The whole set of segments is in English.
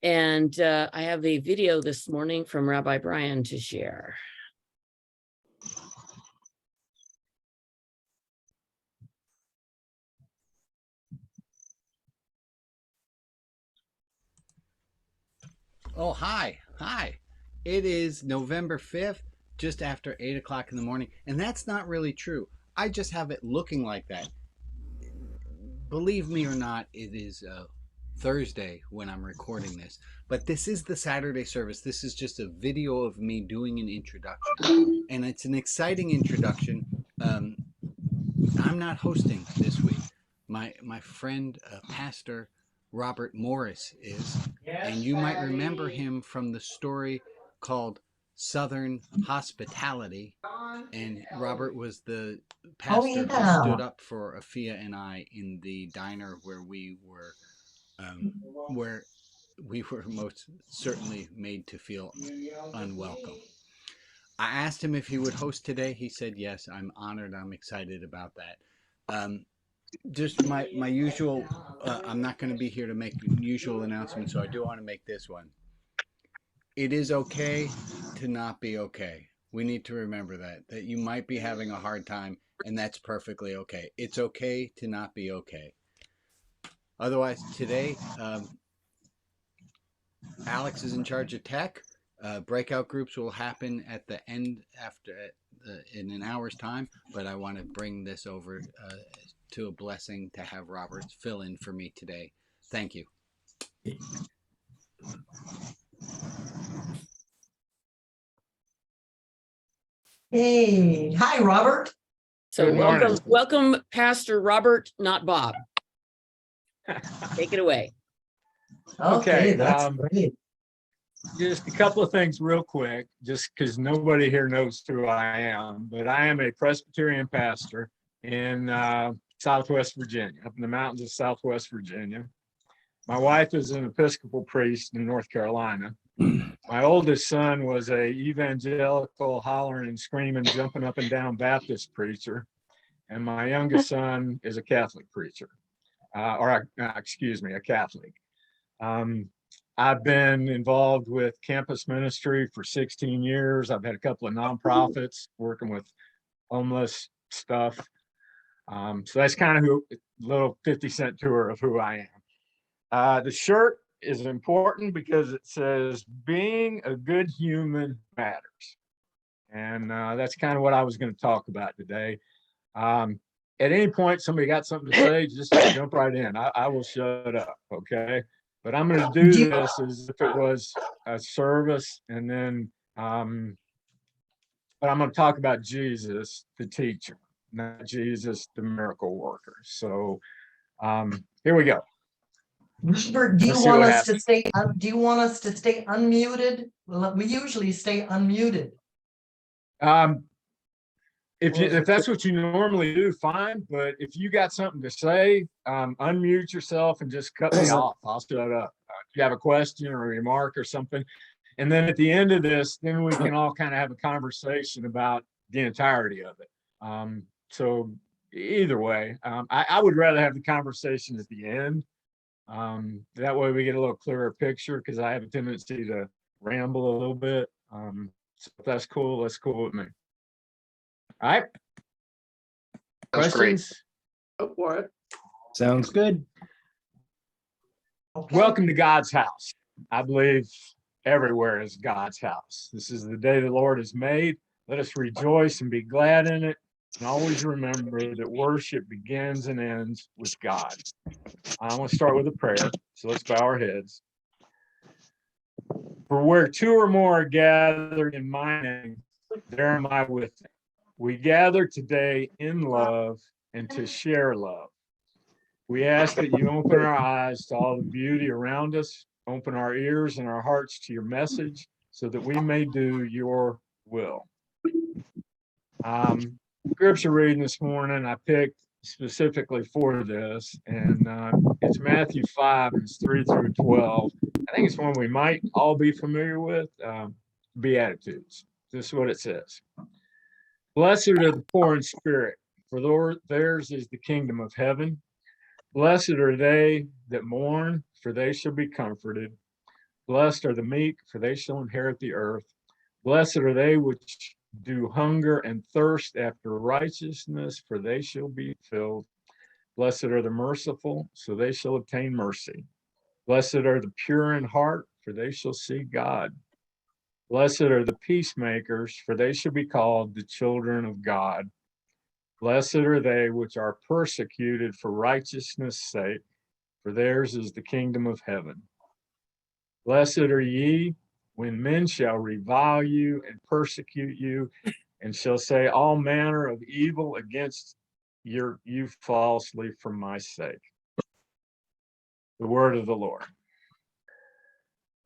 And I have a video this morning from Rabbi Brian to share. Oh, hi. It is November 5th, just after 8 o'clock in the morning. And that's not really true. I just have it looking like that. Believe me or not, it is Thursday when I'm recording this. But this is the Saturday service. This is just a video of me doing an introduction. And it's an exciting introduction. I'm not hosting this week. My friend, Pastor Robert Morris is, and you might remember him from the story called Southern Hospitality. And Robert was the pastor who stood up for Afia and I in the diner where we were most certainly made to feel unwelcome. I asked him if he would host today. He said yes. I'm honored. I'm excited about that. Just my usual, I'm not going to be here to make usual announcements, so I do want to make this one. It is okay to not be okay. We need to remember that you might be having a hard time, and that's perfectly okay. It's okay to not be okay. Otherwise, today, Alex is in charge of tech. Breakout groups will happen at the end in an hour's time, but I want to bring this over to a blessing to have Robert fill in for me today. Thank you. Hey, hi, Robert. So welcome, Pastor Robert, not Bob. Take it away. Okay, that's great. Just a couple of things real quick, just because nobody here knows who I am, but I am a Presbyterian pastor in Southwest Virginia, up in the mountains of Southwest Virginia. My wife is an Episcopal priest in North Carolina. My oldest son was a evangelical, hollering and screaming, jumping up and down Baptist preacher. And my youngest son is a Catholic preacher, a Catholic. I've been involved with campus ministry for 16 years. I've had a couple of nonprofits working with homeless stuff. So that's kind of a little 50-cent tour of who I am. The shirt is important because it says being a good human matters. And that's kind of what I was going to talk about today. At any point, somebody got something to say, just jump right in. I will shut up, okay? But I'm going to do this as if it was a service, and then, but I'm going to talk about Jesus, the teacher, not Jesus, the miracle worker. So here we go. Robert, do you want us to stay unmuted? Well, we usually stay unmuted. If that's what you normally do, fine. But if you got something to say, unmute yourself and just cut me off. I'll shut up. If you have a question or a remark or something, and then at the end of this, then we can all kind of have a conversation about the entirety of it. So either way, I would rather have the conversation at the end. That way we get a little clearer picture, because I have a tendency to ramble a little bit. So if that's cool, that's cool with me. All right. That's questions? Great. Go for it. Sounds good. Okay. Welcome to God's house. I believe everywhere is God's house. This is the day the Lord has made. Let us rejoice and be glad in it. And always remember that worship begins and ends with God. I want to start with a prayer. So let's bow our heads. For where two or more are gathered in my name, there am I with them. We gather today in love and to share love. We ask that you open our eyes to all the beauty around us, open our ears and our hearts to your message so that we may do your will. Scripture reading this morning, I picked specifically for this, and it's Matthew 5, and it's 3 through 12. I think it's one we might all be familiar with, Beatitudes. This is what it says. Blessed are the poor in spirit, for theirs is the kingdom of heaven. Blessed are they that mourn, for they shall be comforted. Blessed are the meek, for they shall inherit the earth. Blessed are they which do hunger and thirst after righteousness, for they shall be filled. Blessed are the merciful, so they shall obtain mercy. Blessed are the pure in heart, for they shall see God. Blessed are the peacemakers, for they shall be called the children of God. Blessed are they which are persecuted for righteousness' sake, for theirs is the kingdom of heaven. Blessed are ye when men shall revile you and persecute you, and shall say all manner of evil against you falsely for my sake. The word of the Lord.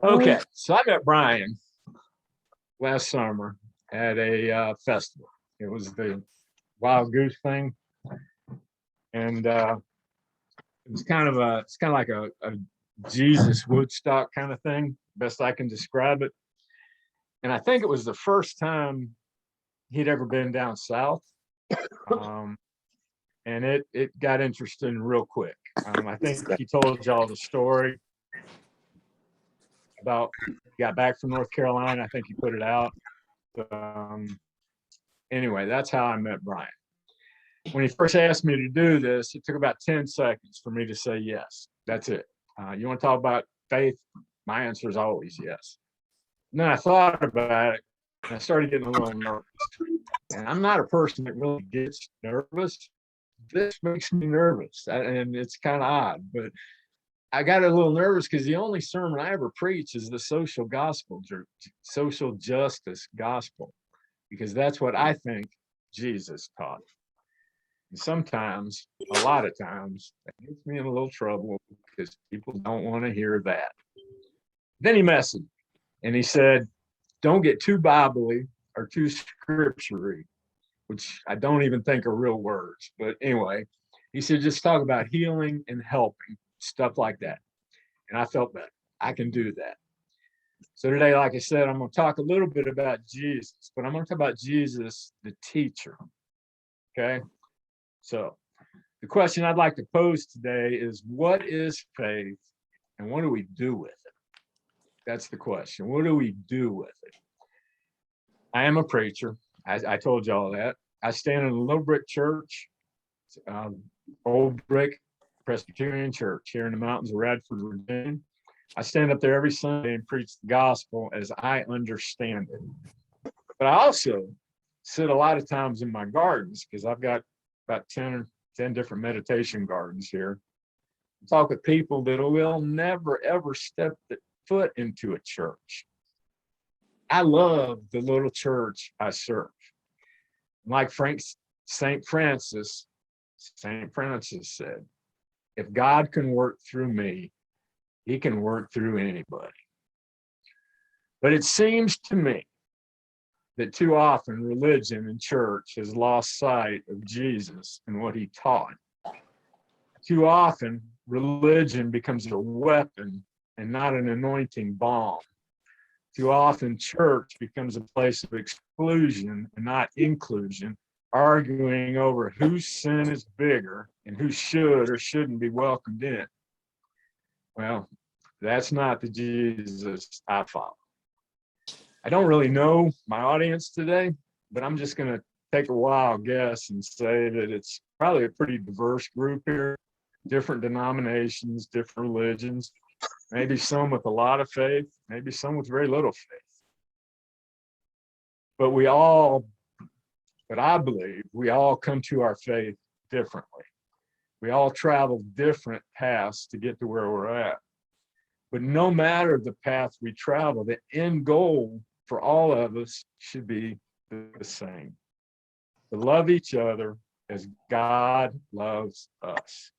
Okay, so I met Brian last summer at a festival. It was the Wild Goose thing, and it's kind of like a Jesus Woodstock kind of thing, best I can describe it. And I think it was the first time he'd ever been down south, and it got interesting real quick. I think he told y'all the story about he got back from North Carolina. I think he put it out. Anyway, that's how I met Brian. When he first asked me to do this, it took about 10 seconds for me to say yes. That's it. You want to talk about faith? My answer is always yes. And then I thought about it, and I started getting a little nervous. And I'm not a person that really gets nervous. This makes me nervous, and it's kind of odd, but I got a little nervous because the only sermon I ever preach is the social gospel, social justice gospel, because that's what I think Jesus taught. And sometimes, a lot of times, that gets me in a little trouble because people don't want to hear that. Then he messaged me, and he said, don't get too Bible-y or too scripture-y, which I don't even think are real words. But anyway, he said, just talk about healing and helping, stuff like that. And I felt that I can do that. So today, like I said, I'm going to talk a little bit about Jesus, but I'm going to talk about Jesus, the teacher. Okay. So the question I'd like to pose today is, what is faith and what do we do with it? That's the question. What do we do with it? I am a preacher. I told y'all that. I stand in a little brick church, old brick Presbyterian church here in the mountains of Radford, Virginia. I stand up there every Sunday and preach the gospel as I understand it. But I also sit a lot of times in my gardens because I've got about 10 different meditation gardens here. I talk with people that will never, ever step foot into a church. I love the little church I serve. Like St. Francis said, if God can work through me, he can work through anybody. But it seems to me that too often religion and church has lost sight of Jesus and what he taught. Too often religion becomes a weapon and not an anointing balm. Too often church becomes a place of exclusion and not inclusion, arguing over whose sin is bigger and who should or shouldn't be welcomed in. Well, that's not the Jesus I follow. I don't really know my audience today, but I'm just going to take a wild guess and say that it's probably a pretty diverse group here, different denominations, different religions, maybe some with a lot of faith, maybe some with very little faith. But I believe we all come to our faith differently. We all travel different paths to get to where we're at. But no matter the path we travel, the end goal for all of us should be the same: to love each other as God loves us.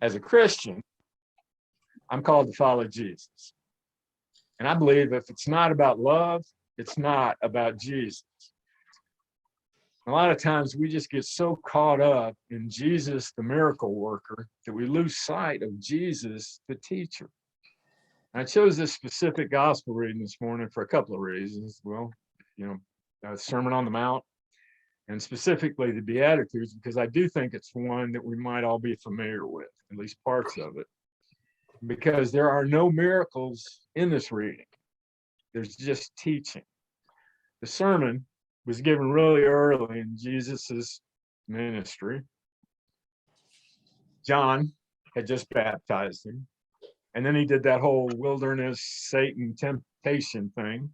As a Christian, I'm called to follow Jesus. And I believe if it's not about love, it's not about Jesus. A lot of times we just get so caught up in Jesus, the miracle worker, that we lose sight of Jesus, the teacher. I chose this specific gospel reading this morning for a couple of reasons. Well, Sermon on the Mount, and specifically the Beatitudes, because I do think it's one that we might all be familiar with, at least parts of it. because there are no miracles in this reading. There's just teaching. The sermon was given really early in Jesus's ministry. John had just baptized him. And then he did that whole wilderness Satan temptation thing.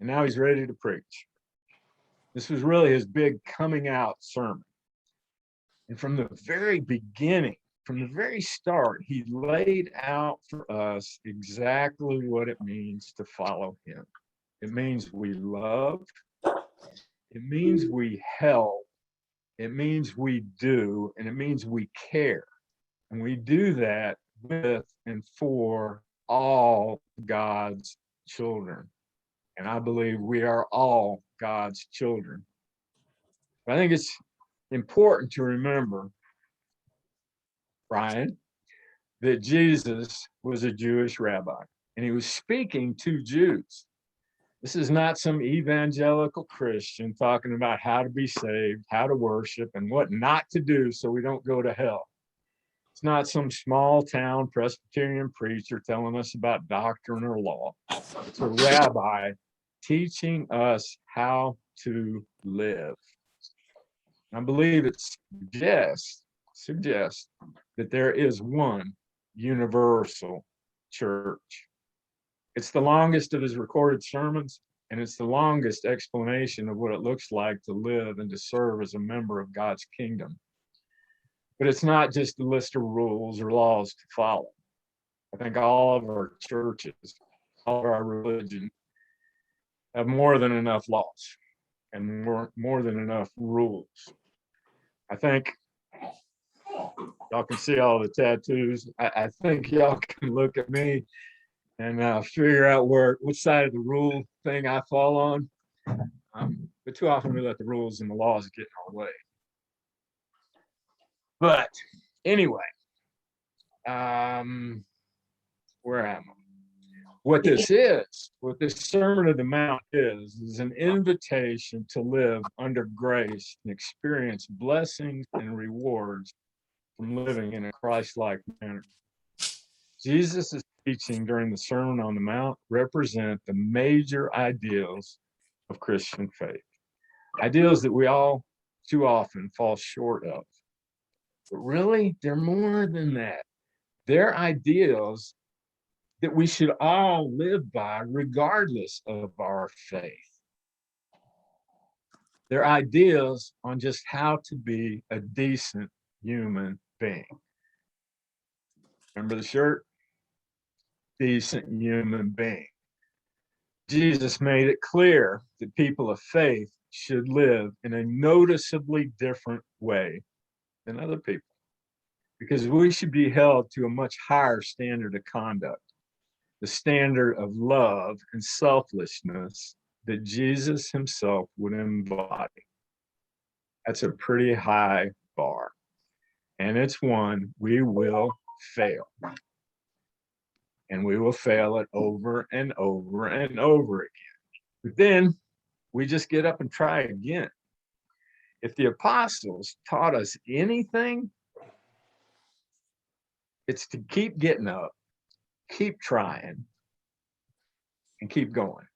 And now he's ready to preach. This was really his big coming out sermon. And from the very beginning, from the very start, he laid out for us exactly what it means to follow him. It means we love. It means we help. It means we do. And it means we care. And we do that with and for all God's children. And I believe we are all God's children. But I think it's important to remember, Brian, that Jesus was a Jewish rabbi and he was speaking to Jews. This is not some evangelical Christian talking about how to be saved, how to worship, and what not to do so we don't go to hell. It's not some small town Presbyterian preacher telling us about doctrine or law. It's a rabbi teaching us how to live. I believe it suggests that there is one universal church. It's the longest of his recorded sermons, and it's the longest explanation of what it looks like to live and to serve as a member of God's kingdom. But it's not just a list of rules or laws to follow. I think all of our churches, all of our religion have more than enough laws and more than enough rules. I think y'all can see all the tattoos. I think y'all can look at me and figure out which side of the rule thing I fall on. But too often we let the rules and the laws get in our way. But anyway, where am I? What this Sermon of the Mount is an invitation to live under grace and experience blessings and rewards from living in a Christ-like manner. Jesus' teaching during the Sermon on the Mount represent the major ideals of Christian faith, ideals that we all too often fall short of. But really, they're more than that. They're ideals that we should all live by regardless of our faith. They're ideals on just how to be a decent human being. Remember the shirt? Decent human being. Jesus made it clear that people of faith should live in a noticeably different way than other people, because we should be held to a much higher standard of conduct, the standard of love and selflessness that Jesus himself would embody. That's a pretty high bar, and it's one we will fail. And we will fail it over and over and over again. But then we just get up and try again. If the apostles taught us anything, it's to keep getting up, keep trying, and keep going.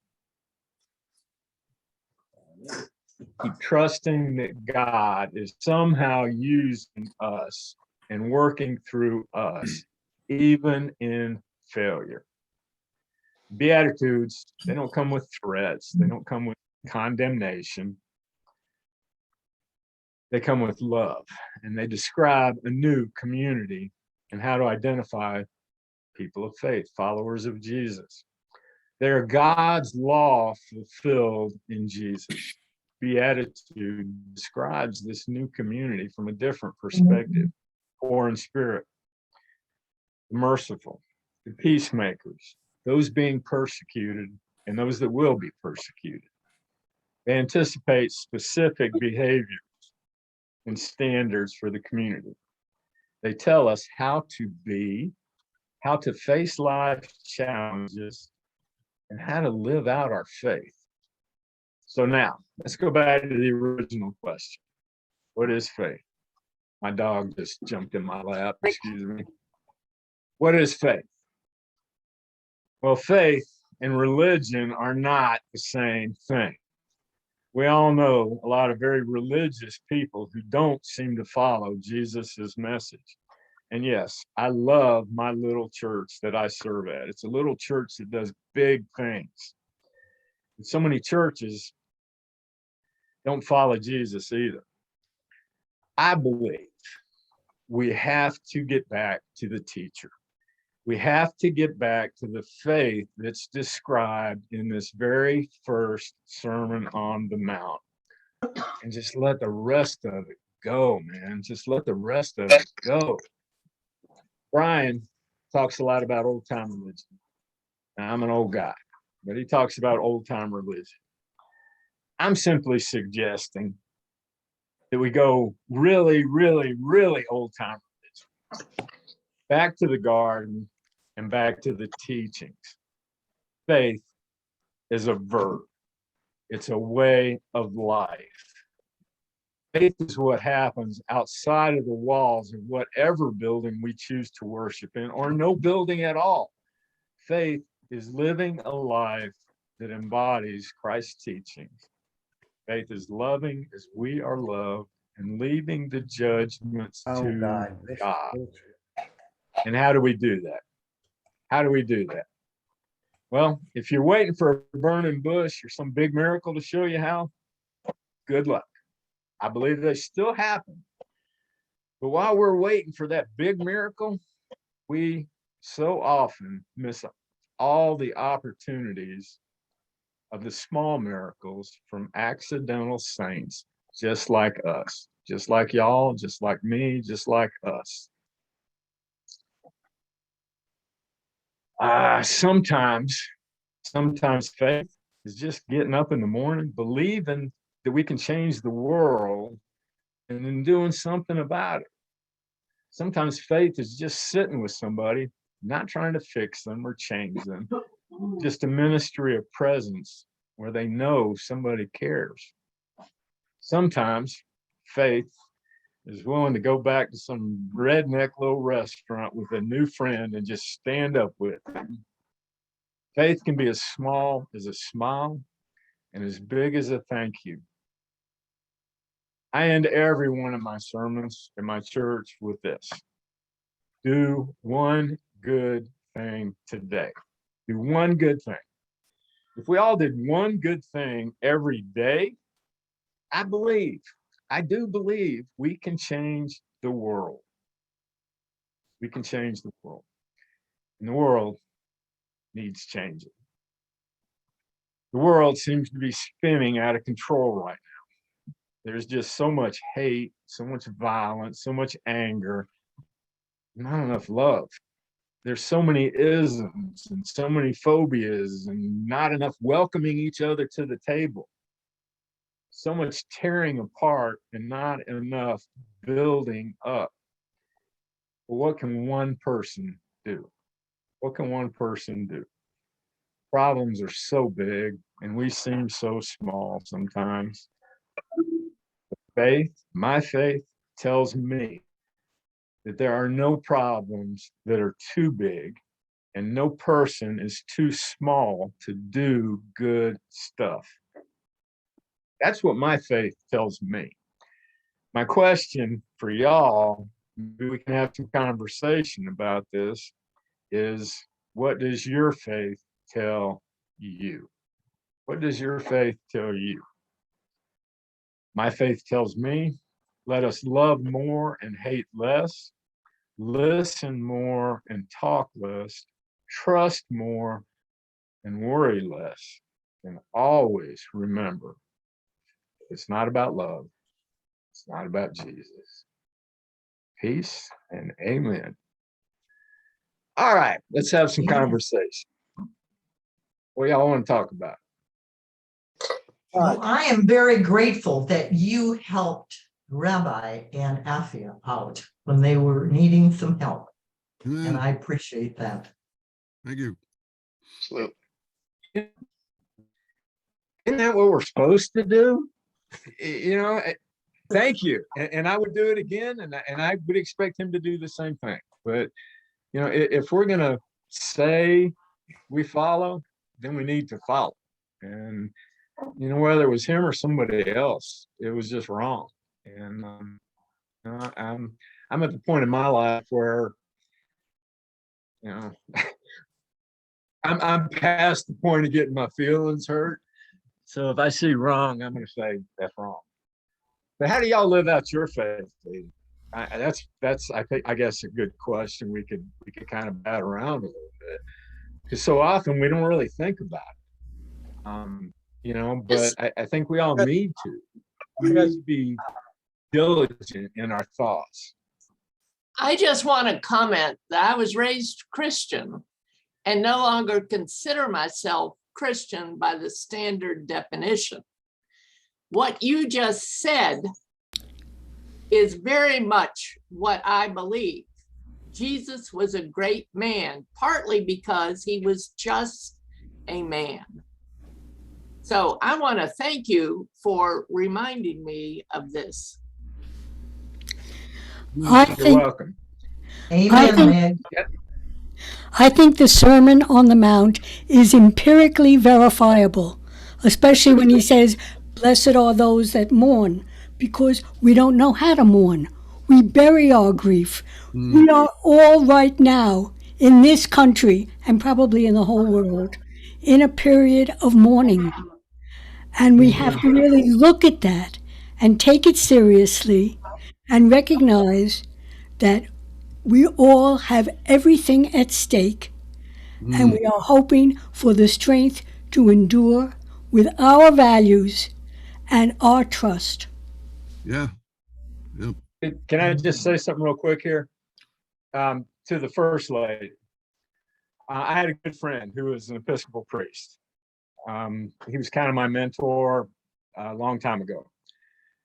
Keep trusting that God is somehow using us and working through us, even in failure. Beatitudes, they don't come with threats. They don't come with condemnation. They come with love, and they describe a new community and how to identify people of faith, followers of Jesus. They're God's law fulfilled in Jesus. Beatitude describes this new community from a different perspective. Poor in spirit, the merciful, the peacemakers, those being persecuted, and those that will be persecuted. They anticipate specific behaviors and standards for the community. They tell us how to be, how to face life challenges, and how to live out our faith. So now, let's go back to the original question. What is faith? My dog just jumped in my lap, excuse me. What is faith? Well, faith and religion are not the same thing. We all know a lot of very religious people who don't seem to follow Jesus's message. And yes, I love my little church that I serve at. It's a little church that does big things. And so many churches don't follow Jesus either. I believe we have to get back to the teacher. We have to get back to the faith that's described in this very first Sermon on the Mount. And just let the rest of it go, man. Just let the rest of it go. Brian talks a lot about old time religion. Now, I'm an old guy, but he talks about old time religion. I'm simply suggesting that we go really, really, really old time religion. Back to the garden and back to the teachings. Faith is a verb. It's a way of life. Faith is what happens outside of the walls of whatever building we choose to worship in, or no building at all. Faith is living a life that embodies Christ's teachings. Faith is loving as we are loved and leaving the judgments to God. And how do we do that? How do we do that? Well, if you're waiting for a burning bush or some big miracle to show you how, good luck. I believe they still happen. But while we're waiting for that big miracle, we so often miss all the opportunities of the small miracles from accidental saints, just like us, just like y'all, just like me, just like us. Sometimes faith is just getting up in the morning, believing that we can change the world and then doing something about it. Sometimes faith is just sitting with somebody, not trying to fix them or change them, just a ministry of presence where they know somebody cares. Sometimes faith is willing to go back to some redneck little restaurant with a new friend and just stand up with them. Faith can be as small as a smile and as big as a thank you. I end every one of my sermons in my church with this: do one good thing today. Do one good thing. If we all did one good thing every day, I do believe we can change the world. We can change the world. And the world needs changing. The world seems to be spinning out of control right now. There's just so much hate, so much violence, so much anger, not enough love. There's so many isms and so many phobias and not enough welcoming each other to the table. So much tearing apart and not enough building up. But what can one person do? What can one person do? Problems are so big and we seem so small sometimes. Faith, my faith tells me that there are no problems that are too big and no person is too small to do good stuff. That's what my faith tells me. My question for y'all, maybe we can have some conversation about this, is what does your faith tell you? What does your faith tell you? My faith tells me, let us love more and hate less, listen more and talk less, trust more and worry less, and always remember, it's not about love. It's not about Jesus. Peace and amen. All right, let's have some conversation. What y'all want to talk about? Well, I am very grateful that you helped Rabbi and Afia out when they were needing some help. And I appreciate that. Thank you. Absolutely. Isn't that what we're supposed to do? You know, thank you. And I would do it again, and I would expect him to do the same thing. But, you know, if we're going to say we follow, then we need to follow. And, you know, whether it was him or somebody else, it was just wrong. And you know, I'm at the point in my life where, you know, I'm past the point of getting my feelings hurt. So if I see wrong, I'm going to say that's wrong. But how do y'all live out your faith? That's I guess a good question. We could kind of bat around a little bit, because so often we don't really think about it. You know, but I think we all need to. We need to be diligent in our thoughts. I just want to comment that I was raised Christian and no longer consider myself Christian by the standard definition. What you just said is very much what I believe. Jesus was a great man, partly because he was just a man. So I want to thank you for reminding me of this. I You're think, welcome. Amen, Meg. I think the Sermon on the Mount is empirically verifiable, especially when he says, "Blessed are those that mourn," because we don't know how to mourn. We bury our grief. We are all right now in this country and probably in the whole world in a period of mourning. And we have to really look at that and take it seriously and recognize that we all have everything at stake, and we are hoping for the strength to endure with our values and our trust. Yeah. Yep. Can I just say something real quick here? To the First Lady. I had a good friend who was an Episcopal priest. He was kind of my mentor a long time ago.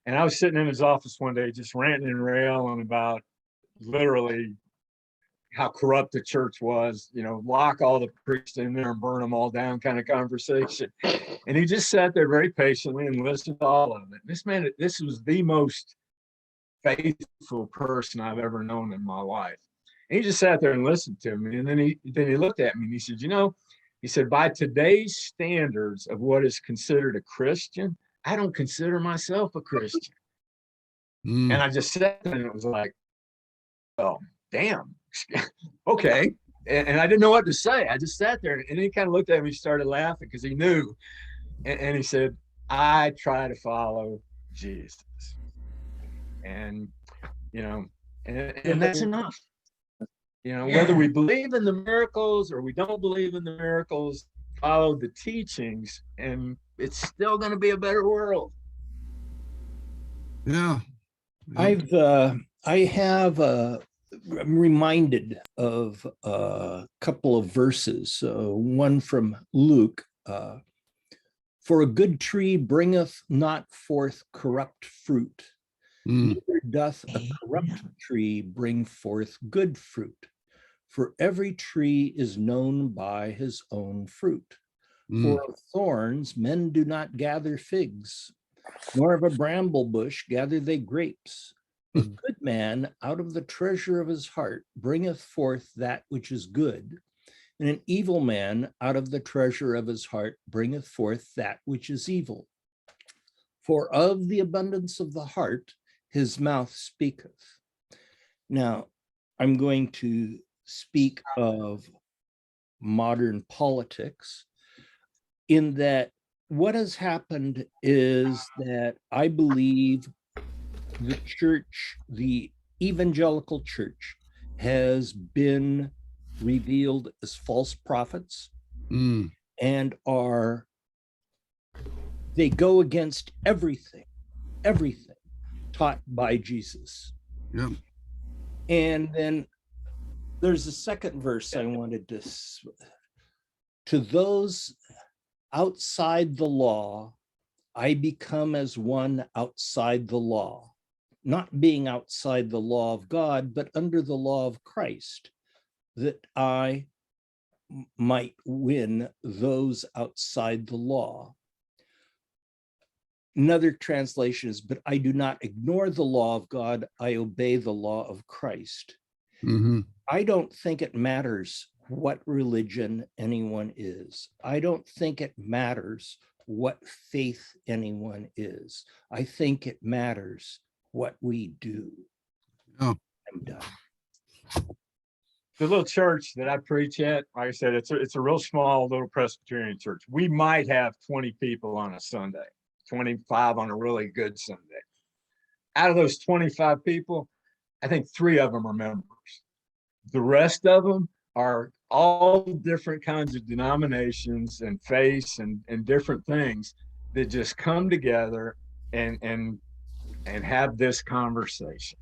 And I was sitting in his office one day just ranting and railing about literally how corrupt the church was, you know, lock all the priests in there and burn them all down kind of conversation. And he just sat there very patiently and listened to all of it. This was the most faithful person I've ever known in my life. And he just sat there and listened to me. And then he looked at me and he said, you know, he said, by today's standards of what is considered a Christian, I don't consider myself a Christian. And I just sat there and it was like, oh, damn. Okay. And I didn't know what to say. I just sat there and he kind of looked at me and started laughing because he knew. And he said, I try to follow Jesus. And, you know, and that's enough. You know, whether we believe in the miracles or we don't believe in the miracles, follow the teachings, and it's still going to be a better world. Yeah. I'm reminded of a couple of verses, one from Luke. For a good tree bringeth not forth corrupt fruit, neither doth a corrupt tree bring forth good fruit. For every tree is known by his own fruit. For of thorns men do not gather figs, nor of a bramble bush gather they grapes. A good man out of the treasure of his heart bringeth forth that which is good, and an evil man out of the treasure of his heart bringeth forth that which is evil. For of the abundance of the heart his mouth speaketh. Now, I'm going to speak of modern politics, in that what has happened is that I believe the church, the evangelical church, has been revealed as false prophets and they go against everything taught by Jesus. Yep. And then there's a second verse I wanted to those outside the law, I become as one outside the law, not being outside the law of God, but under the law of Christ, that I might win those outside the law. Another translation is, but I do not ignore the law of God, I obey the law of Christ. I don't think it matters what religion anyone is. I don't think it matters what faith anyone is. I think it matters what we do. Oh. I'm done. The little church that I preach at, like I said, it's a real small little Presbyterian church. We might have 20 people on a Sunday, 25 on a really good Sunday. Out of those 25 people, I think 3 of them are members. The rest of them are all different kinds of denominations and faiths and different things that just come together and have this conversation.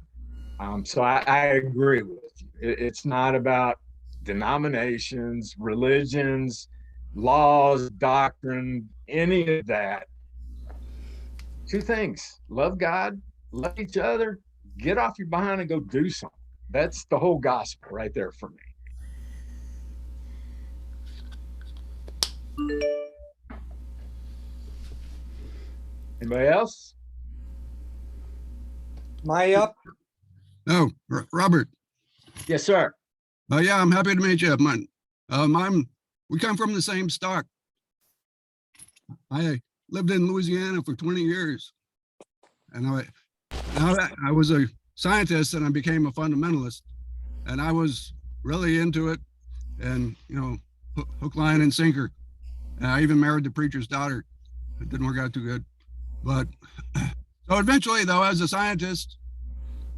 So I agree with you. It's not about denominations, religions, laws, doctrine, any of that. 2 things: love God, love each other, get off your behind and go do something. That's the whole gospel right there for me. Anybody else? Am I up? No, Robert. Yes, sir. Yeah, I'm happy to meet you. We come from the same stock. I lived in Louisiana for 20 years. And I was a scientist and I became a fundamentalist. And I was really into it. And, you know, hook, line, and sinker. And I even married the preacher's daughter. It didn't work out too good. But so eventually, though, as a scientist,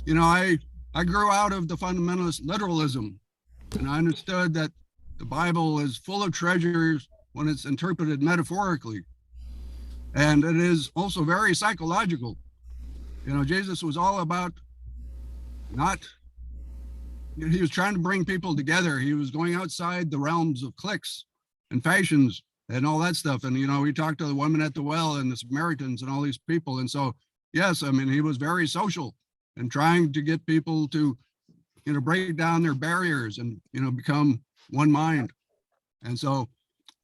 you know, I grew out of the fundamentalist literalism, and I understood that the Bible is full of treasures when it's interpreted metaphorically. And it is also very psychological. You know, Jesus was all about he was trying to bring people together. He was going outside the realms of cliques and fashions and all that stuff. And, you know, he talked to the woman at the well and the Samaritans and all these people. And so, yes, I mean, he was very social and trying to get people to, you know, break down their barriers and, you know, become one mind. And so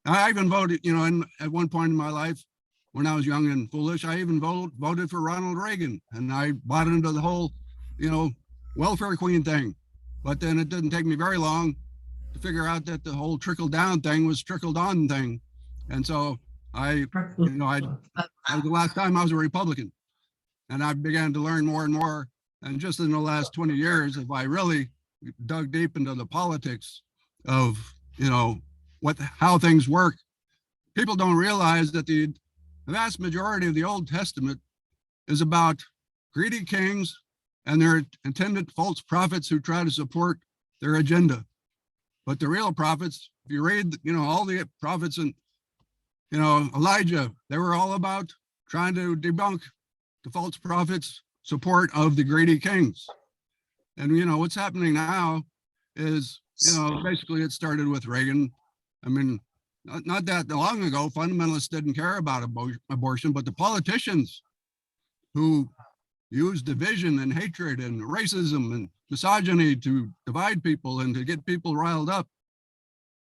I even voted, you know, at one point in my life, when I was young and foolish, I even voted for Ronald Reagan, and I bought into the whole, you know, welfare queen thing. But then it didn't take me very long to figure out that the whole trickle down thing was trickled on thing. And so that was the last time I was a Republican. And I began to learn more and more. And just in the last 20 years, if I really dug deep into the politics of, you know, how things work, people don't realize that the vast majority of the Old Testament is about greedy kings and their intended false prophets who try to support their agenda. But the real prophets, if you read, you know, all the prophets and, you know, Elijah, they were all about trying to debunk the false prophets' support of the greedy kings. And, you know, what's happening now is, you know, basically it started with Reagan. I mean, not that long ago, fundamentalists didn't care about abortion, but the politicians who use division and hatred and racism and misogyny to divide people and to get people riled up,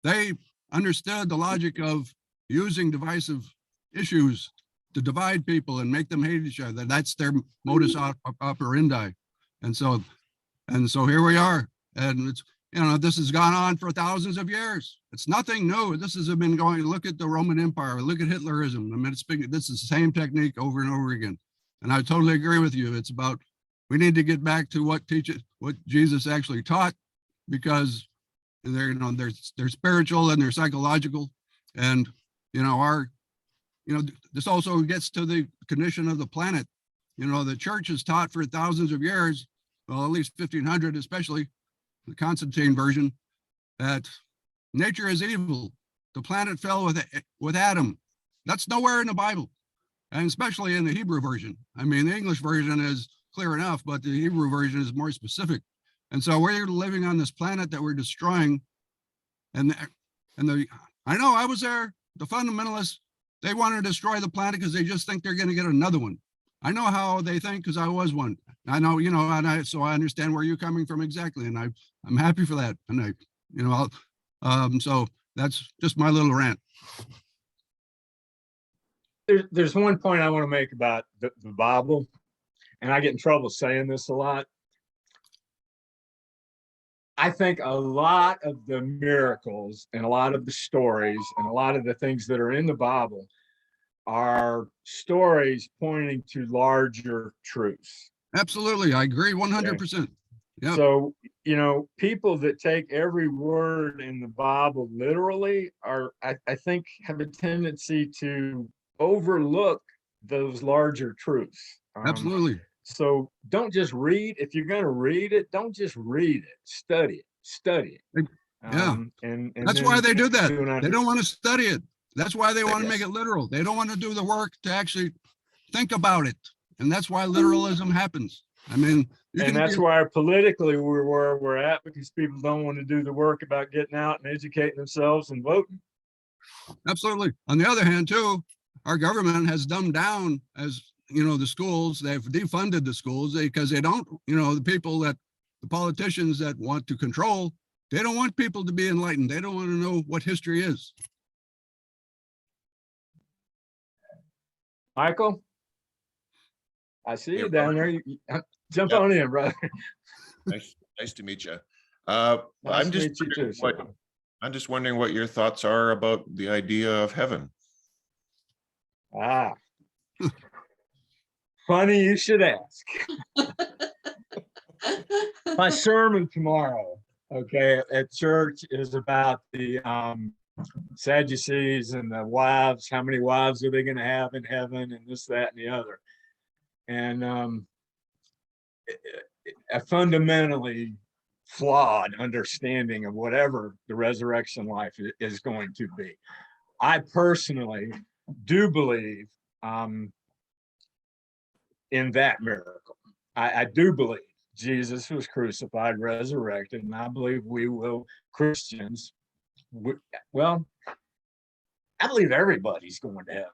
they understood the logic of using divisive issues to divide people and make them hate each other. That's their modus operandi. And so here we are. And it's, you know, this has gone on for thousands of years. It's nothing new. This has been going, look at the Roman Empire, look at Hitlerism. I mean, this is the same technique over and over again. And I totally agree with you. It's about, we need to get back to what Jesus actually taught, because they're, you know, they're spiritual and they're psychological. And, you know, this also gets to the condition of the planet. You know, the church has taught for thousands of years, well, at least 1500, especially the Constantine version, that nature is evil. The planet fell with Adam. That's nowhere in the Bible, and especially in the Hebrew version. I mean, the English version is clear enough, but the Hebrew version is more specific. And so we're living on this planet that we're destroying. I know I was there. The fundamentalists, they want to destroy the planet because they just think they're going to get another one. I know how they think because I was one. I know, you know, so I understand where you're coming from exactly, and I'm happy for that. And so that's just my little rant. There's one point I want to make about the Bible, and I get in trouble saying this a lot. I think a lot of the miracles and a lot of the stories and a lot of the things that are in the Bible are stories pointing to larger truths. Absolutely. I agree 100%. Yeah. So, people that take every word in the Bible literally are, I think, have a tendency to overlook those larger truths. Absolutely. So don't just read. If you're going to read it, don't just read it. Study it. Yeah. And That's then why they do that. do an They don't want to study it. That's why they want to guess. make it literal. They don't want to do the work to actually think about it. And that's why literalism happens. I mean, And that's why politically we're where we're at, because people don't want to do the work about getting out and educating themselves and voting. Absolutely. On the other hand, too, our government has dumbed down, as the schools. They've defunded the schools because they don't, the politicians that want to control, they don't want people to be enlightened. They don't want to know what history is. Michael, I see you Hey, down there. Jump on in, brother. Nice to meet you. Nice I'm to just meet you too, wondering sir. I'm just wondering what your thoughts are about the idea of heaven. Funny you should ask. My sermon tomorrow, okay, at church is about the Sadducees and the wives. How many wives are they going to have in heaven, and this, that, and the other. And a fundamentally flawed understanding of whatever the resurrection life is going to be. I personally do believe in that miracle. I do believe Jesus was crucified, resurrected, and I believe we will, Christians, well, I believe everybody's going to heaven.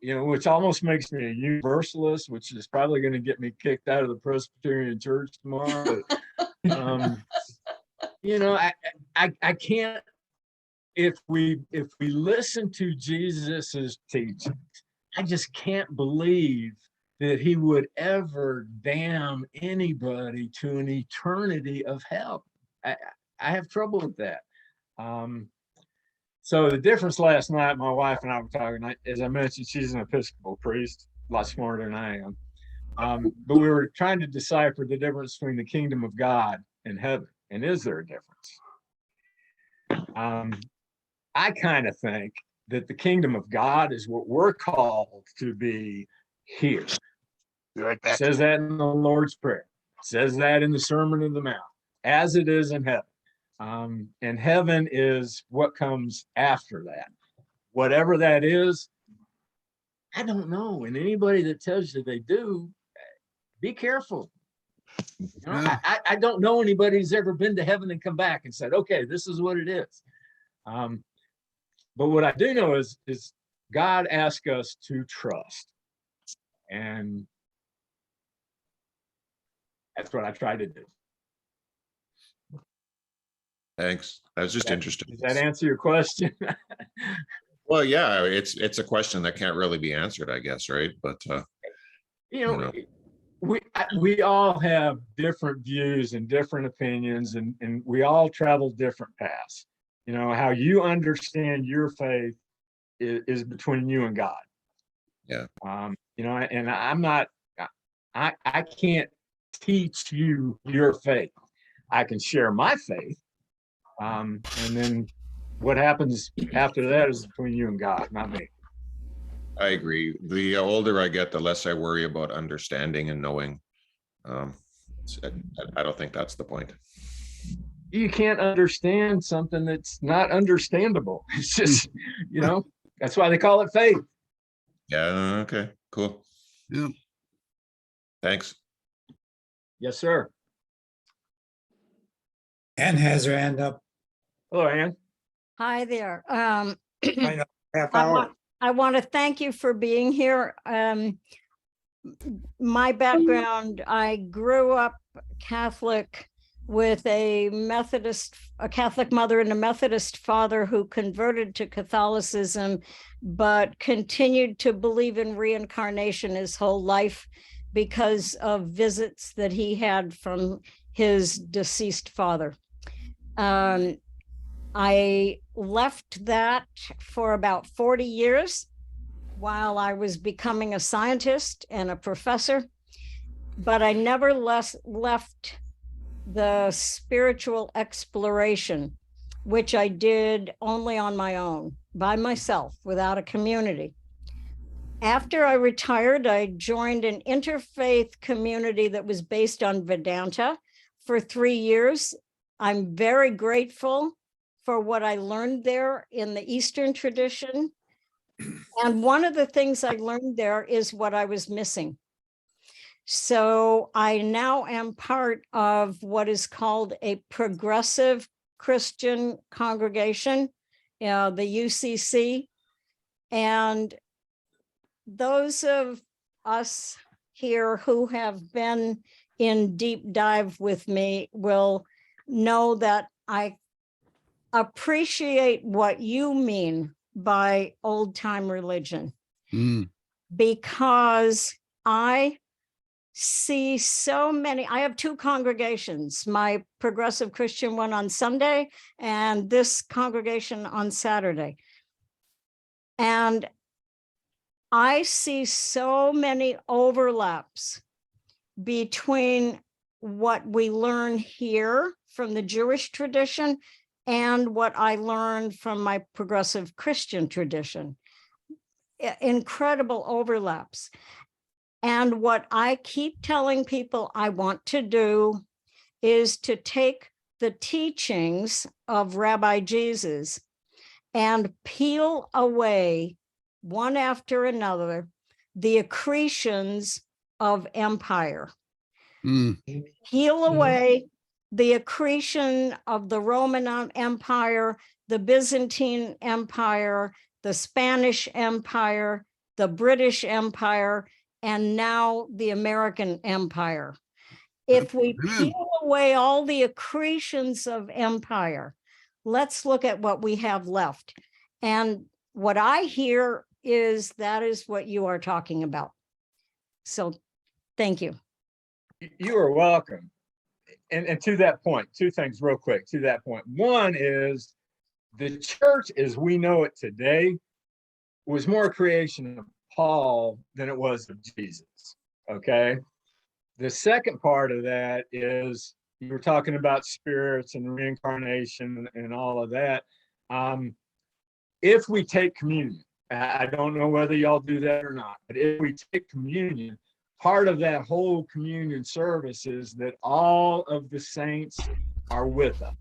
Which almost makes me a universalist, which is probably going to get me kicked out of the Presbyterian Church tomorrow. I can't. If we listen to Jesus's teachings, I just can't believe that he would ever damn anybody to an eternity of hell. I have trouble with that. So the difference last night, my wife and I were talking, as I mentioned, she's an Episcopal priest, a lot smarter than I am. But we were trying to decipher the difference between the kingdom of God and heaven. And is there a difference? I kind of think that the kingdom of God is what we're called to be here. It says that in the Lord's Prayer. It says that in the Sermon on the Mount, as it is in heaven. And heaven is what comes after that. Whatever that is, I don't know. And anybody that tells you they do, be careful. I don't know anybody who's ever been to heaven and come back and said, okay, this is what it is. But what I do know is God asks us to trust. And that's what I try to do. Thanks. That was just interesting. Does that answer your question? Well, yeah, it's a question that can't really be answered, I guess, right? But we all have different views and different opinions, and we all travel different paths. How you understand your faith is between you and God. Yeah. And I'm not. I can't teach you your faith. I can share my faith. And then what happens after that is between you and God, not me. I agree. The older I get, the less I worry about understanding and knowing. I don't think that's the point. You can't understand something that's not understandable. It's just, that's why they call it faith. Yeah. Okay. Cool. Yeah. Thanks. Yes, sir. Ann has her hand up. Hello, Ann. Hi there. Half hour. I want to thank you for being here. My background, I grew up Catholic with a Catholic mother and a Methodist father who converted to Catholicism, but continued to believe in reincarnation his whole life because of visits that he had from his deceased father. I left that for about 40 years while I was becoming a scientist and a professor, but I never left the spiritual exploration, which I did only on my own, by myself, without a community. After I retired, I joined an interfaith community that was based on Vedanta for 3 years. I'm very grateful for what I learned there in the Eastern tradition. And one of the things I learned there is what I was missing. So I now am part of what is called a progressive Christian congregation, the UCC. And those of us here who have been in deep dive with me will know that I appreciate what you mean by old time religion, because I see so many. I have 2 congregations, my progressive Christian one on Sunday and this congregation on Saturday. And I see so many overlaps between what we learn here from the Jewish tradition and what I learned from my progressive Christian tradition. Incredible overlaps. And what I keep telling people I want to do is to take the teachings of Rabbi Jesus and peel away, one after another, the accretions of empire. Peel away the accretion of the Roman Empire, the Byzantine Empire, the Spanish Empire, the British Empire, and now the American Empire. If we peel away all the accretions of empire, let's look at what we have left. And what I hear is that is what you are talking about. So thank you. You are welcome. And to that point, 2 things real quick to that point. One is the church as we know it today was more a creation of Paul than it was of Jesus. Okay. The second part of that is you were talking about spirits and reincarnation and all of that. If we take communion, I don't know whether y'all do that or not, but if we take communion, part of that whole communion service is that all of the saints are with us.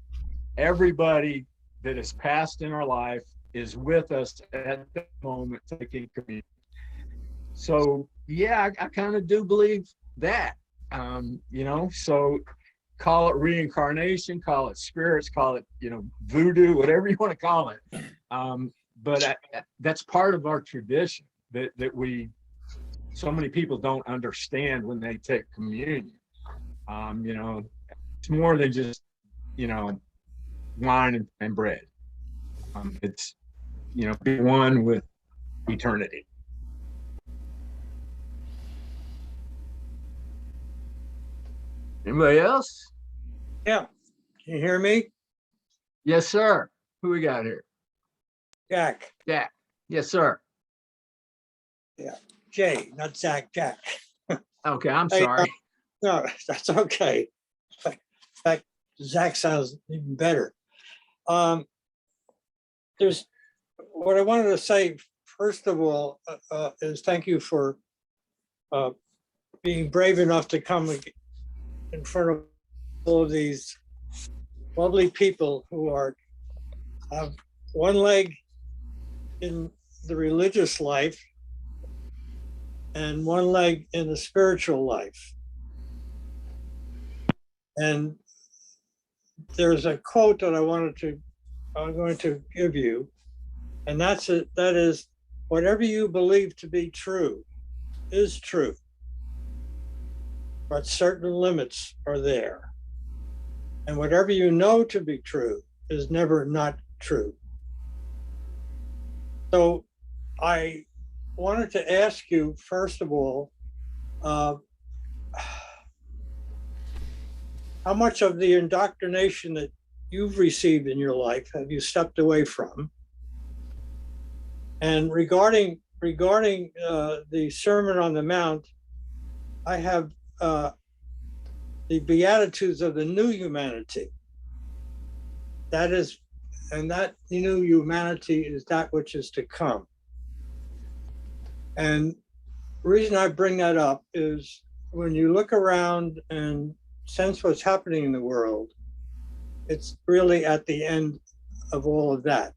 Everybody that has passed in our life is with us at that moment taking communion. So yeah, I kind of do believe that, so call it reincarnation, call it spirits, call it, voodoo, whatever you want to call it. But that's part of our tradition that so many people don't understand when they take communion. It's more than just, wine and bread. It's, be one with eternity. Anybody else? Yeah. Can you hear me? Yes, sir. Who we got here? Jack. Jack. Yes, sir. Yeah. Jay, not Zach, Jack. Okay, I'm Hey, sorry. No, that's okay. In fact, Zach sounds even better. There's what I wanted to say, first of all, is thank you for being brave enough to come in front of all of these lovely people who have one leg in the religious life and one leg in the spiritual life. And there's a quote that I'm going to give you, and that is, whatever you believe to be true is true, but certain limits are there. And whatever you know to be true is never not true. So I wanted to ask you, first of all, how much of the indoctrination that you've received in your life have you stepped away from? And regarding the Sermon on the Mount, I have the Beatitudes of the new humanity. That is, and that new humanity is that which is to come. And the reason I bring that up is when you look around and sense what's happening in the world, it's really at the end of all of that.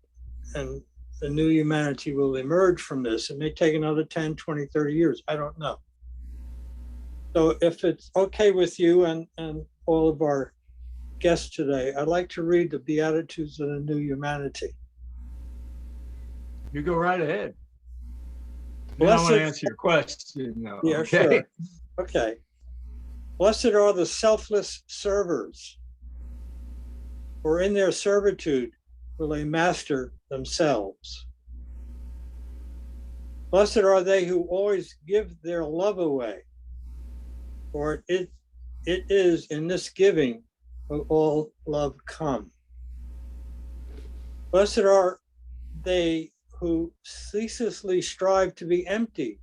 And the new humanity will emerge from this. It may take another 10, 20, 30 years. I don't know. So if it's okay with you and all of our guests today, I'd like to read the Beatitudes of the new humanity. You go right ahead. I Blessed- want to answer your question. No. Yeah, Okay. sure. Okay. Blessed are the selfless servers, for in their servitude will they master themselves. Blessed are they who always give their love away, for it is in this giving will all love come. Blessed are they who ceaselessly strive to be empty,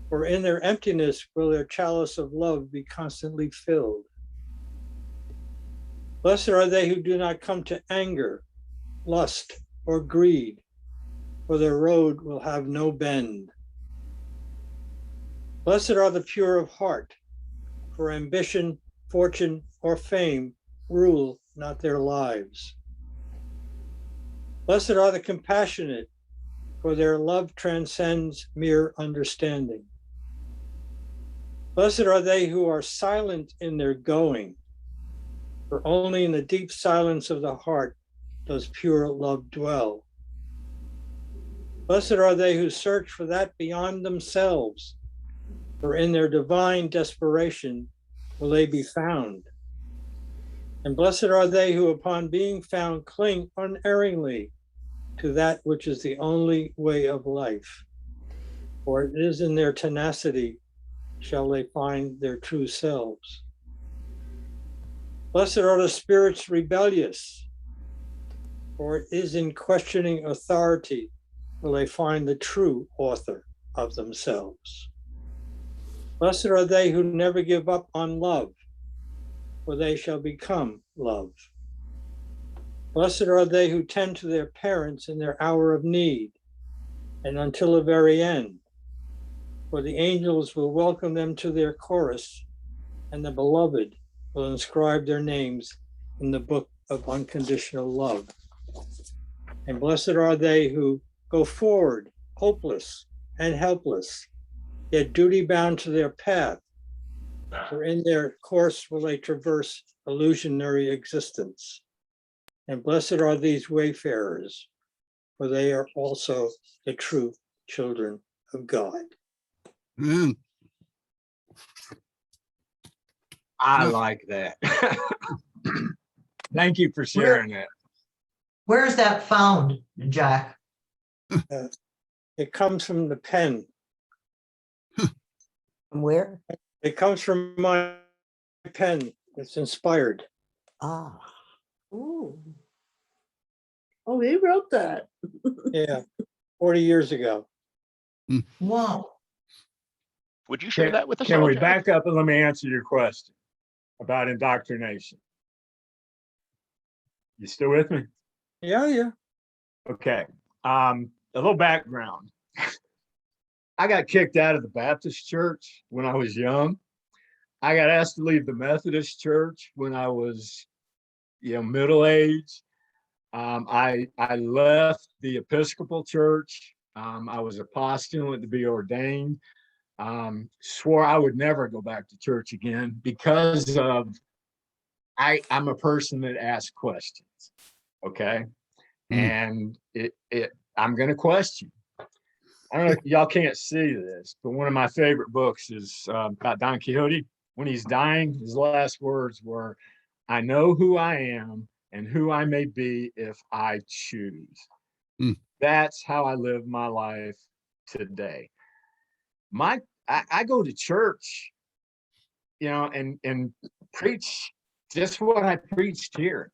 for in their emptiness will their chalice of love be constantly filled. Blessed are they who do not come to anger, lust, or greed, for their road will have no bend. Blessed are the pure of heart, for ambition, fortune, or fame rule not their lives. Blessed are the compassionate, for their love transcends mere understanding. Blessed are they who are silent in their going, for only in the deep silence of the heart does pure love dwell. Blessed are they who search for that beyond themselves, for in their divine desperation will they be found. And blessed are they who, upon being found, cling unerringly to that which is the only way of life, for it is in their tenacity shall they find their true selves. Blessed are the spirits rebellious, for it is in questioning authority will they find the true author of themselves. Blessed are they who never give up on love, for they shall become love. Blessed are they who tend to their parents in their hour of need and until the very end, for the angels will welcome them to their chorus, and the beloved will inscribe their names in the book of unconditional love. And blessed are they who go forward, hopeless and helpless, yet duty bound to their path, for in their course will they traverse illusionary existence. And blessed are these wayfarers, for they are also the true children of God. Mm. I Yeah. like that. Thank you for sharing that. Where is that found, Jack? It comes from the pen. From where? It comes from my pen. It's inspired. Ah, Ooh. Oh, he wrote that. Yeah, 40 years ago. Wow. Would you share that with us Can all, we Jack? back up and let me answer your question about indoctrination? You still with me? Yeah. Okay. A little background. I got kicked out of the Baptist church when I was young. I got asked to leave the Methodist church when I was, middle-aged. I left the Episcopal church. I was a postulant to be ordained. Swore I would never go back to church again because of I'm a person that asks questions. Okay. And I'm going to question. I don't know if y'all can't see this, but one of my favorite books is about Don Quixote. When he's dying, his last words were, "I know who I am and who I may be if I choose." That's how I live my life today. I go to church, and preach just what I preached here.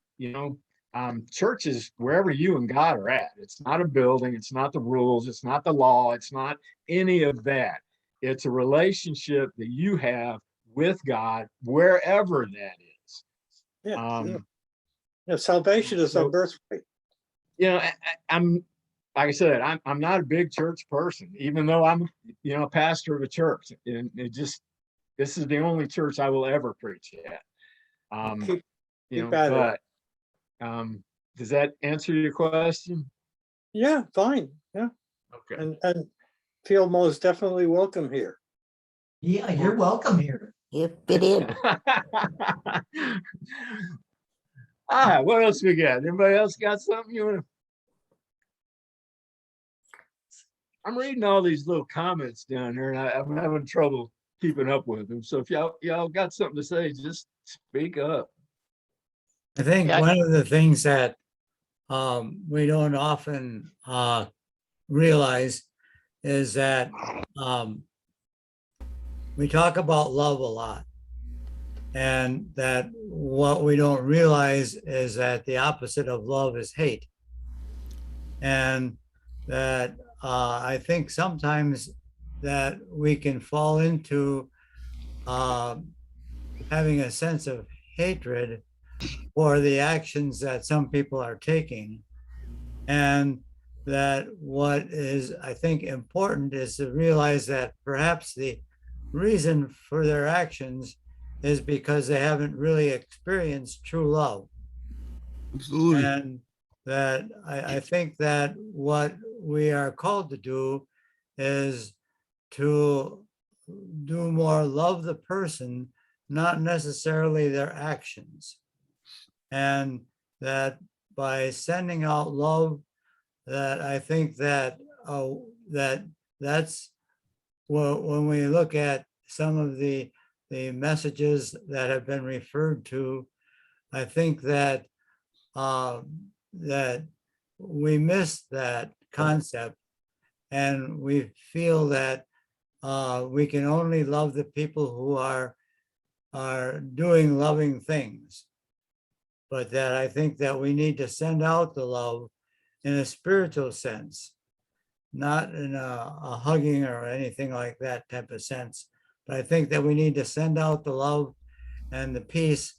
church is wherever you and God are at. It's not a building. It's not the rules. It's not the law. It's not any of that. It's a relationship that you have with God, wherever that is. Salvation is our birthright. I'm like I said, I'm not a big church person, even though I'm a pastor of a church, and this is the only church I will ever preach at. Does that answer your question? Yeah, fine. Yeah. Okay. And feel most definitely welcome here. Yeah, you're welcome here. You fit in. What else we got? Anybody else got something you want to? I'm reading all these little comments down here, and I'm having trouble keeping up with them. So if y'all got something to say, just speak up. I think Yeah. one of the things that we don't often realize is that we talk about love a lot, and that what we don't realize is that the opposite of love is hate. And that I think sometimes that we can fall into having a sense of hatred for the actions that some people are taking. And that what is, I think, important is to realize that perhaps the reason for their actions is because they haven't really experienced true love. Absolutely. And that I think that what we are called to do is to do more love the person, not necessarily their actions. And that by sending out love, that I think that that's when we look at some of the messages that have been referred to, I think that that we miss that concept, and we feel that we can only love the people who are doing loving things. But that I think that we need to send out the love in a spiritual sense, not in a hugging or anything like that type of sense. But I think that we need to send out the love and the peace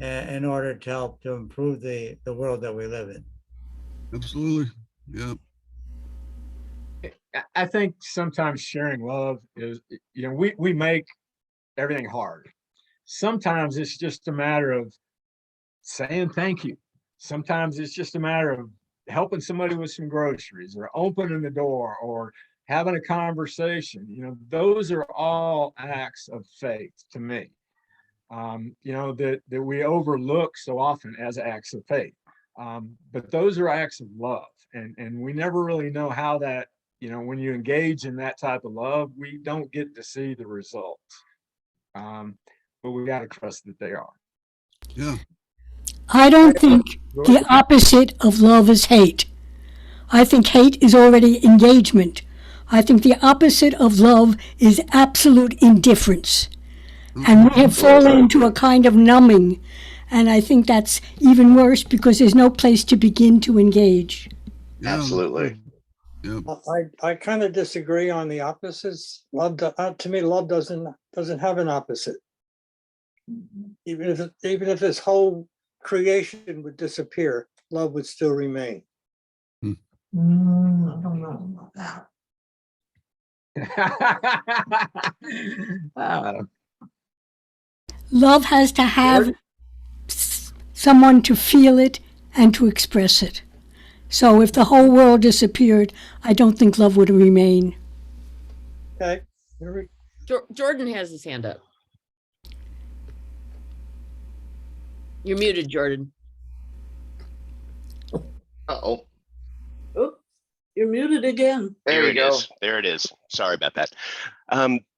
in order to help to improve the world that we live in. Absolutely. Yeah. I think sometimes sharing love is, we make everything hard. Sometimes it's just a matter of saying thank you. Sometimes it's just a matter of helping somebody with some groceries, or opening the door, or having a conversation. Those are all acts of faith to me, that we overlook so often as acts of faith. But those are acts of love. And we never really know how that, when you engage in that type of love, we don't get to see the results. But we got to trust that they are. Yeah. I don't think the opposite of love is hate. I think hate is already engagement. I think the opposite of love is absolute indifference. And we have fallen into a kind of numbing. And I think that's even worse because there's no place to begin to engage. Yeah. Absolutely. Yeah. I kind of disagree on the opposites. Love, to me, love doesn't have an opposite. Even if this whole creation would disappear, love would still remain. I don't know about that. Love has to have someone to feel it and to express it. So if the whole world disappeared, I don't think love would remain. Okay. Jordan has his hand up. You're muted, Jordan. Uh-oh. Oh, you're muted again. There it is. There it is. Sorry about that.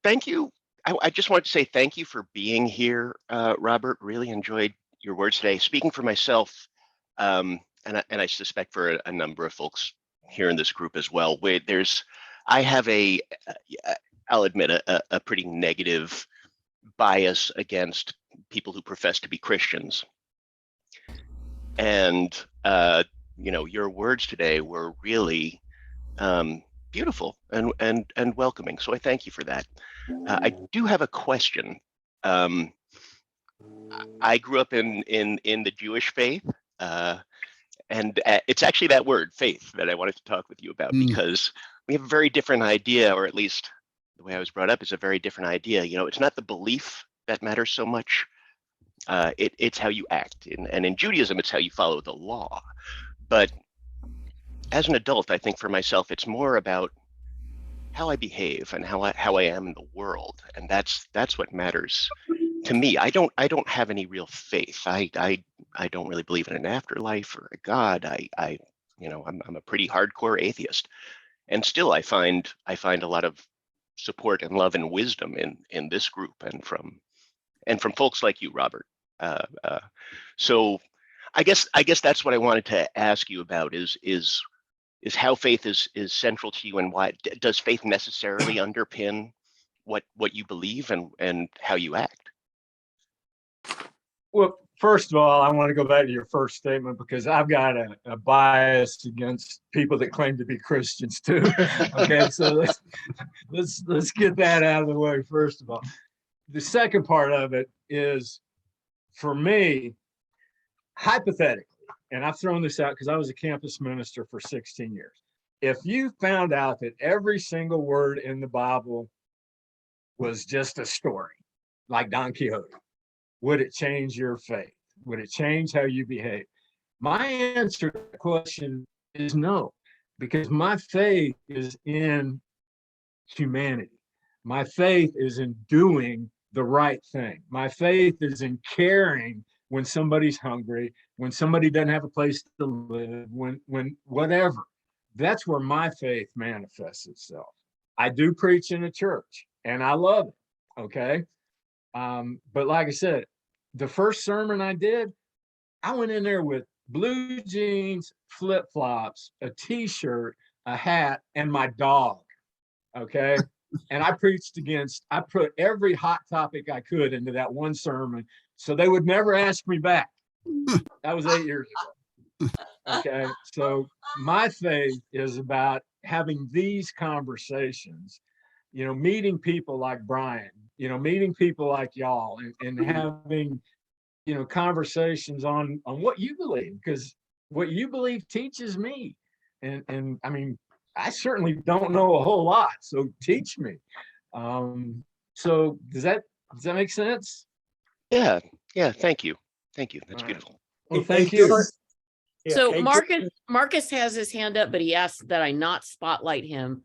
Thank you. I just wanted to say thank you for being here, Robert. Really enjoyed your words today. Speaking for myself, and I suspect for a number of folks here in this group as well. I have I'll admit, a pretty negative bias against people who profess to be Christians. And your words today were really beautiful and welcoming. So I thank you for that. I do have a question. I grew up in the Jewish faith, and it's actually that word, faith, that I wanted to talk with you about, because we have a very different idea, or at least the way I was brought up is a very different idea. It's not the belief that matters so much. It's how you act. And in Judaism, it's how you follow the law. But as an adult, I think for myself, it's more about how I behave and how I am in the world. And that's what matters to me. I don't have any real faith. I don't really believe in an afterlife or a God. I'm a pretty hardcore atheist. And still I find a lot of support and love and wisdom in this group and from folks like you, Robert. So I guess that's what I wanted to ask you about is how faith is central to you, and why does faith necessarily underpin what you believe and how you act? Well, first of all, I want to go back to your first statement, because I've got a bias against people that claim to be Christians too. Okay, so let's get that out of the way first of all. The second part of it is, for me, hypothetically, and I've thrown this out because I was a campus minister for 16 years. If you found out that every single word in the Bible was just a story, like Don Quixote, would it change your faith? Would it change how you behave? My answer to the question is no, because my faith is in humanity. My faith is in doing the right thing. My faith is in caring when somebody's hungry, when somebody doesn't have a place to live, when whatever. That's where my faith manifests itself. I do preach in a church and I love it. Okay. But like I said, the first sermon I did, I went in there with blue jeans, flip-flops, a t-shirt, a hat, and my dog. Okay. And I put every hot topic I could into that one sermon, so they would never ask me back. That was 8 years ago. Okay. So my faith is about having these conversations, meeting people like Brian, meeting people like y'all, and having, conversations on what you believe, because what you believe teaches me. And I mean, I certainly don't know a whole lot, so teach me. So does that make sense? Yeah. Thank you. That's beautiful. Well, thank you. So Marcus has his hand up, but he asked that I not spotlight him.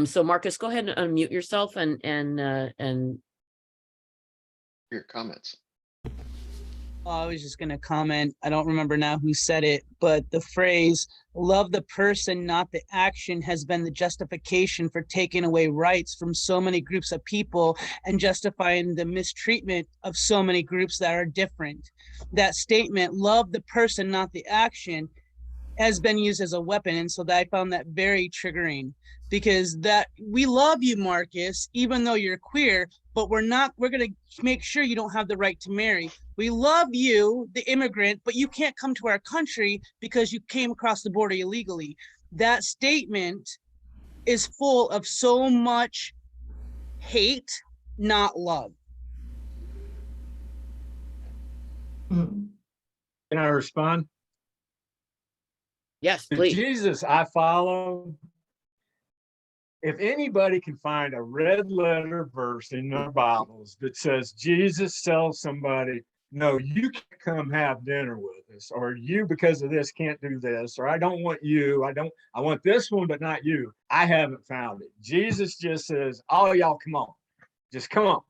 So Marcus, go ahead and unmute yourself and your comments. I was just going to comment. I don't remember now who said it, but the phrase "love the person, not the action" has been the justification for taking away rights from so many groups of people and justifying the mistreatment of so many groups that are different. That statement, "love the person, not the action," has been used as a weapon. And so I found that very triggering, because that we love you, Marcus, even though you're queer, but we're going to make sure you don't have the right to marry. We love you, the immigrant, but you can't come to our country because you came across the border illegally. That statement is full of so much hate, not love. Can I respond? Yes, The please. Jesus I follow, if anybody can find a red letter verse in their Bibles that says Jesus tells somebody, no, you can't come have dinner with us, or you, because of this, can't do this, or I don't want you, I want this one, but not you, I haven't found it. Jesus just says, all y'all come on, just come on.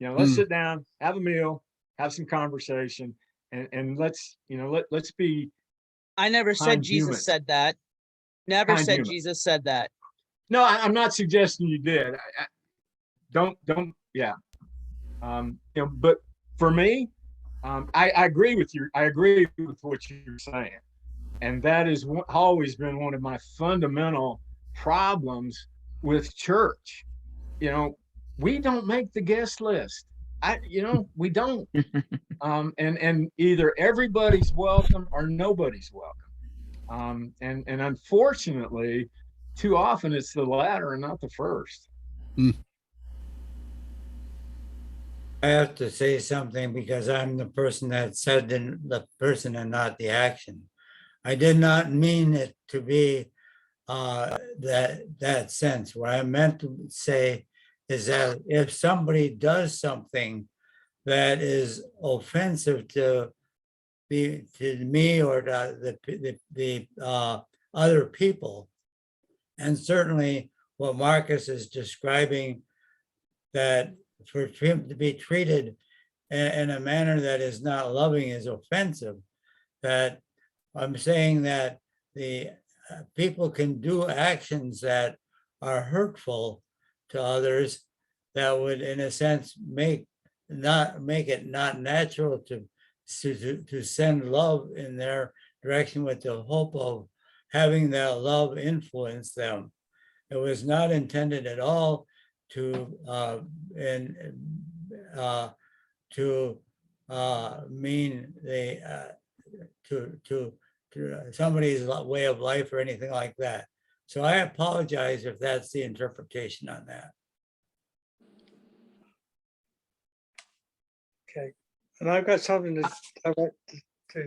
Let's sit down, have a meal, have some conversation, and let's be. I never said Jesus human. said that. Never Kind said human. Jesus said that. No, I'm not suggesting you did. Don't. Yeah. But for me, I agree with you. I agree with what you're saying, and that is always been one of my fundamental problems with church. We don't make the guest list. we don't. And either everybody's welcome or nobody's welcome. And unfortunately, too often it's the latter and not the first. I have to say something because I'm the person that said the person and not the action. I did not mean it to be that sense. What I meant to say is that if somebody does something that is offensive to me or to the other people, and certainly what Marcus is describing, that for him to be treated in a manner that is not loving is offensive, that I'm saying that the people can do actions that are hurtful to others that would, in a sense, make it not natural to send love in their direction with the hope of having that love influence them. It was not intended at all to mean to somebody's way of life or anything like that. So I apologize if that's the interpretation on that. Okay, and I've got something to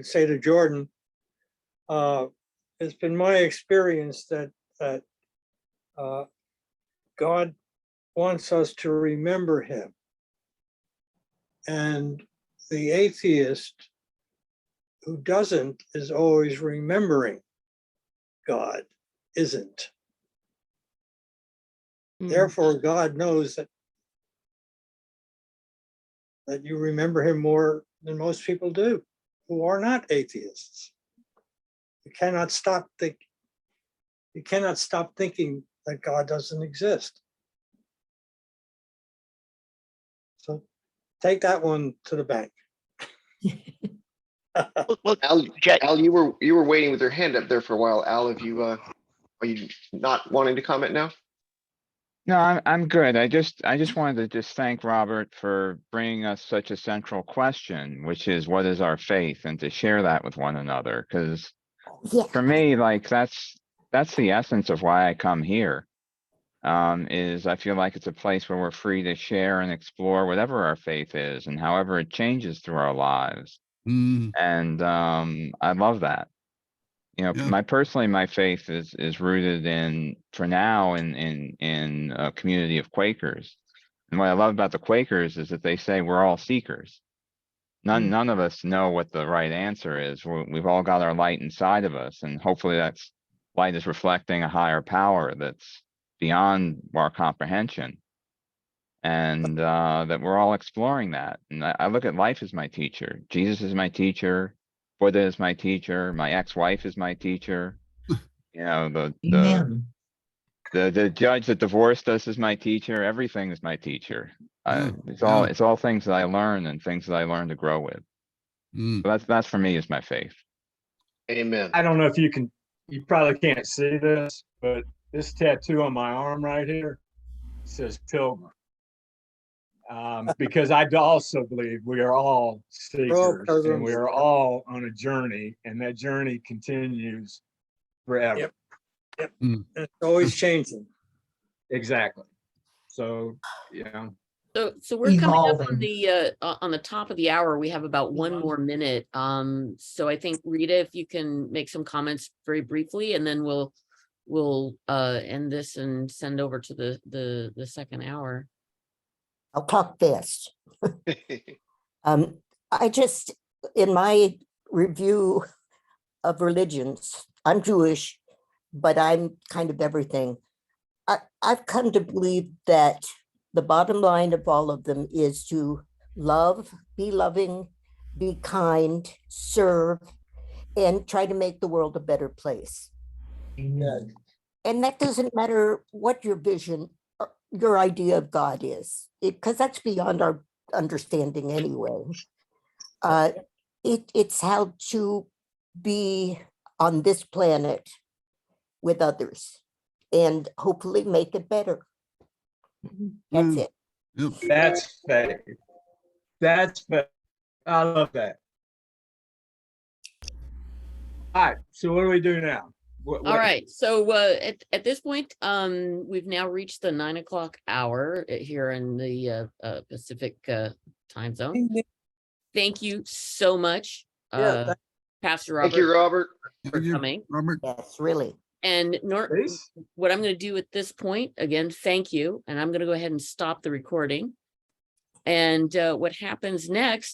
say to Jordan. It's been my experience that God wants us to remember him. And the atheist who doesn't is always remembering God isn't. Therefore, God knows that you remember him more than most people do who are not atheists. You cannot stop thinking that God doesn't exist. So take that one to the bank. Well, Al, you were waiting with your hand up there for a while. Al, are you not wanting to comment now? No, I'm good. I just wanted to thank Robert for bringing us such a central question, which is what is our faith, and to share that with one another. Because for me, like that's the essence of why I come here. Is I feel like it's a place where we're free to share and explore whatever our faith is and however it changes through our lives. And I love that. My faith is rooted in, for now, in a community of Quakers. And what I love about the Quakers is that they say we're all seekers. None of us know what the right answer is. We've all got our light inside of us, and hopefully that's light is reflecting a higher power that's beyond our comprehension. And that we're all exploring that. And I look at life as my teacher. Jesus is my teacher. Buddha is my teacher. My ex-wife is my teacher. The judge that divorced us is my teacher. Everything is my teacher. It's all things that I learn and things that I learn to grow with. So that's for me is my faith. Amen. I don't know if you probably can't see this, but this tattoo on my arm right here says pilgrim. Because I also believe we are all seekers and we are all on a journey, and that journey continues forever. Yep. It's always changing. Exactly. So, So we're coming up on the top of the hour. We have about one more minute. So I think Rita, if you can make some comments very briefly, and then we'll end this and send over to the second hour. I'll talk fast. I just, in my review of religions, I'm Jewish, but I'm kind of everything. I've come to believe that the bottom line of all of them is to love, be loving, be kind, serve, and try to make the world a better place. Amen. And that doesn't matter what your vision, your idea of God is, because that's beyond our understanding anyway. It's how to be on this planet with others and hopefully make it better. That's it. That's faith. That's, I love that. All right, so what do we do now? All right, so at this point, we've now reached the 9 o'clock hour here in the Pacific time zone. Thank you so much, Pastor Robert. Thank you, Robert. For coming. Robert. Yes, really. And what I'm going to do at this point, again, thank you. And I'm going to go ahead and stop the recording. And what happens next